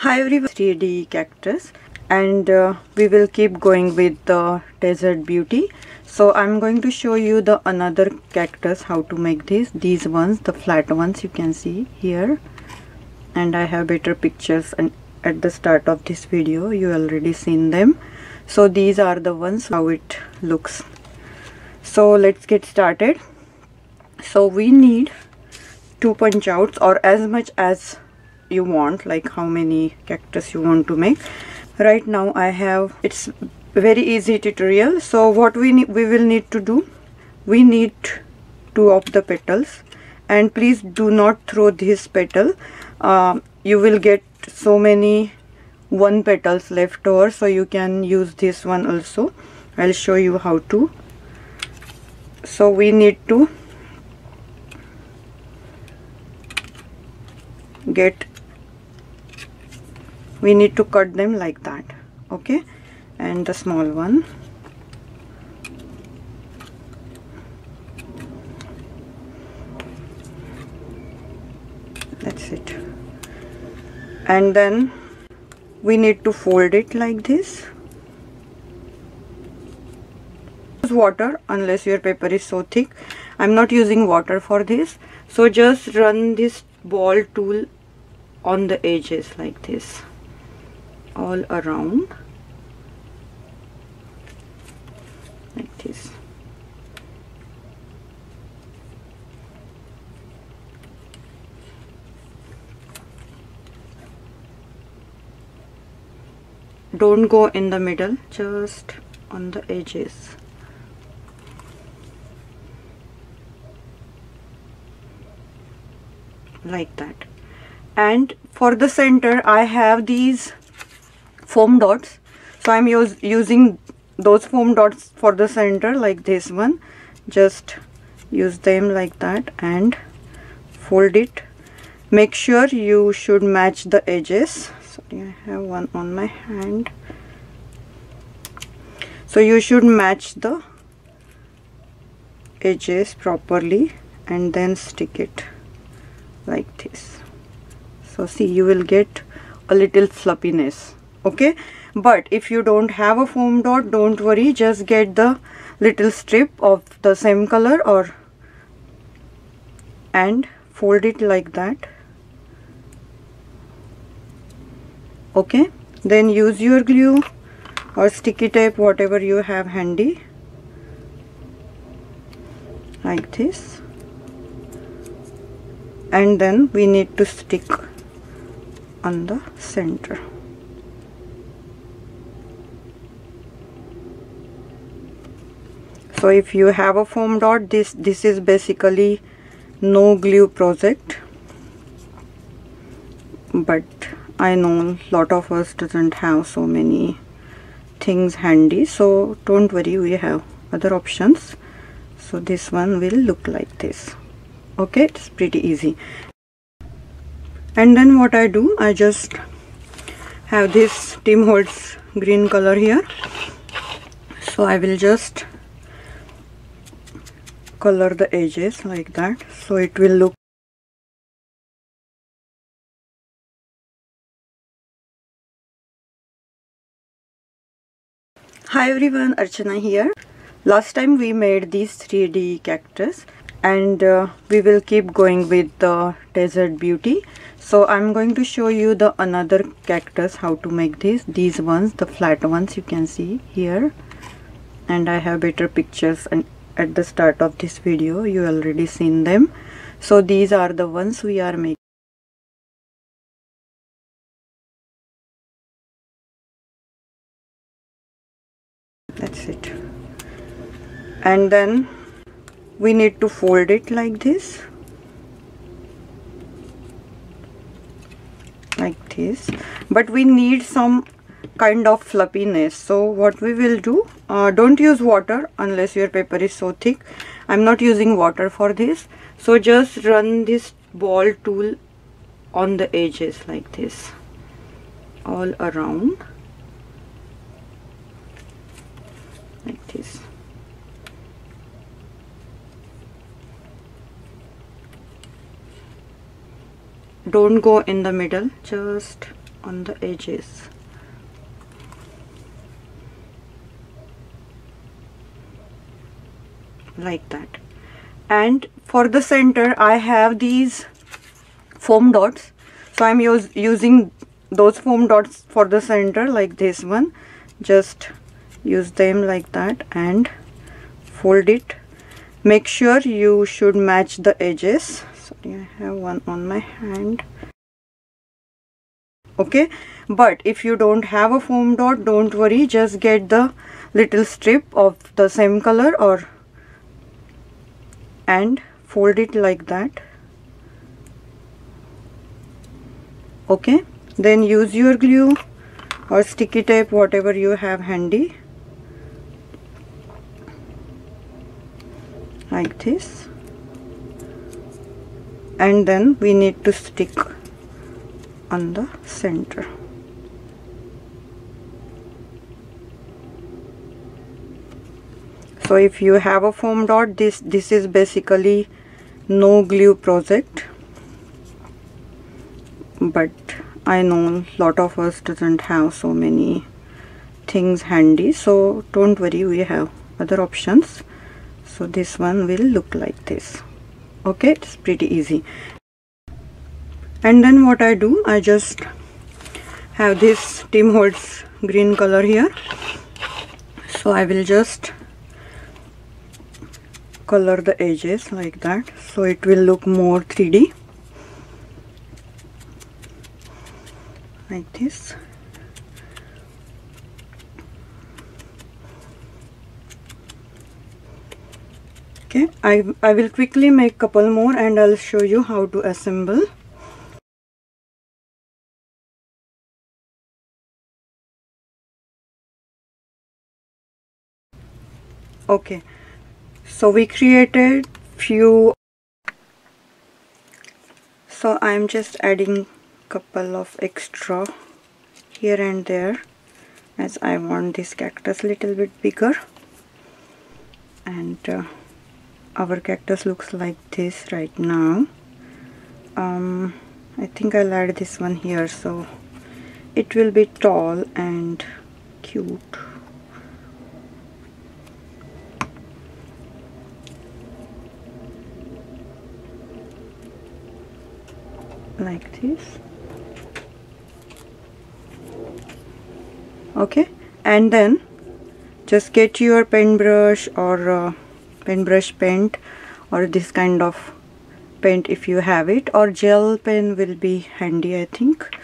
Hi everyone, 3D cactus, and we will keep going with the desert beauty. So I'm going to show you the another cactus, how to make these ones, the flat ones you can see here, and I have better pictures and at the start of this video you already seen them. So these are the ones how it looks. So let's get started. So we need 2 punch outs or as much as you want, like how many cactus you want to make. Right now I have, it's very easy tutorial. So what we will need to do, we need 2 of the petals, and please do not throw this petal. You will get so many 1 petals left over, so you can use this one also. I'll show you how to. So we need to cut them like that, okay? And the small one, that's it. And then we need to fold it like this. Use water unless your paper is so thick. I'm not using water for this, so just run this ball tool on the edges like this, all around like this. Don't go in the middle, just on the edges. Like that. And for the center I have these foam dots, so I'm using those foam dots for the center, like this one. Just use them like that and fold it. Make sure you should match the edges. Sorry, I have one on my hand. So you should match the edges properly and then stick it like this. So see, you will get a little fluffiness, okay? But if you don't have a foam dot, don't worry, just get the little strip of the same color and fold it like that, okay? Then use your glue or sticky tape, whatever you have handy, like this. And then we need to stick on the center. So if you have a foam dot, this is basically no glue project, but I know a lot of us doesn't have so many things handy, so don't worry, we have other options. So this one will look like this, okay? It's pretty easy. And then what I do, I just have this Tim Holtz green color here, so I will just color the edges like that, so it will look. Hi everyone, Archana here. Last time we made these 3D cactus, and we will keep going with the desert beauty. So I'm going to show you the another cactus, how to make these ones, the flat ones you can see here, and I have better pictures and at the start of this video you already seen them. So these are the ones we are making. That's it. And then we need to fold it like this, but we need some kind of fluffiness. So what we will do, don't use water unless your paper is so thick. I'm not using water for this, so just run this ball tool on the edges like this, all around like this. Don't go in the middle, just on the edges. Like that. And for the center I have these foam dots, so I'm using those foam dots for the center, like this one. Just use them like that and fold it. Make sure you should match the edges. Sorry, I have one on my hand. Okay, but if you don't have a foam dot, don't worry, just get the little strip of the same color and fold it like that. Okay, then use your glue or sticky tape, whatever you have handy, like this, and then we need to stick on the center. So if you have a foam dot, this is basically no glue project, but I know a lot of us doesn't have so many things handy, so don't worry, we have other options. So this one will look like this. Okay, it's pretty easy. And then what I do, I just have this Tim Holtz green color here, so I will just color the edges like that, so it will look more 3D, like this. Okay, I will quickly make couple more and I'll show you how to assemble. Okay, so we created few, so I'm just adding couple of extra here and there, as I want this cactus little bit bigger. And our cactus looks like this right now. I think I'll add this one here, so it will be tall and cute. Like this. Okay, and then just get your paintbrush or paintbrush paint, or this kind of paint if you have it, or gel pen will be handy, I think.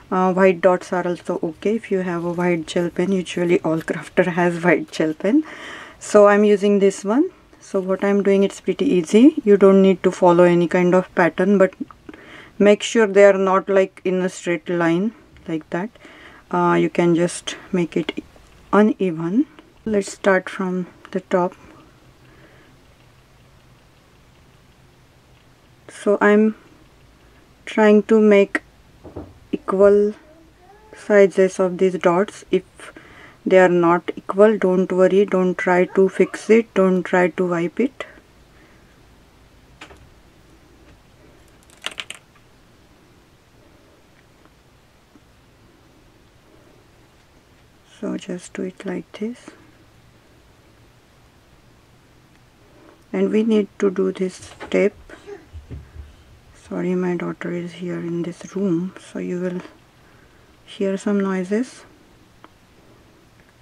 White dots are also okay if you have a white gel pen. Usually all crafter has white gel pen, so I'm using this one. So what I'm doing, it's pretty easy. You don't need to follow any kind of pattern, but make sure they are not like in a straight line like that. You can just make it uneven. Let's start from the top. So I'm trying to make equal sizes of these dots. If they are not equal, don't worry, don't try to fix it, don't try to wipe it. So just do it like this, and we need to do this step. Sorry, my daughter is here in this room, so you will hear some noises.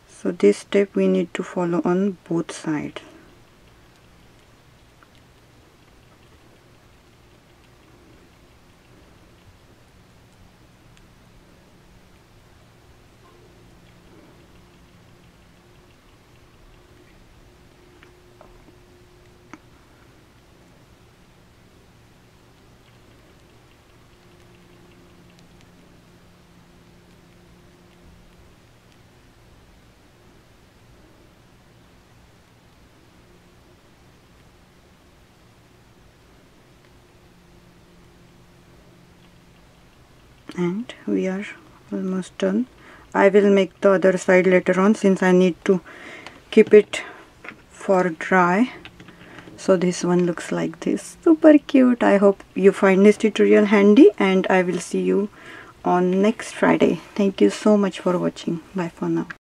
So this step we need to follow on both sides. And we are almost done. I will make the other side later on, since I need to keep it for dry. So this one looks like this, super cute. I hope you find this tutorial handy, and I will see you on next Friday. Thank you so much for watching. Bye for now.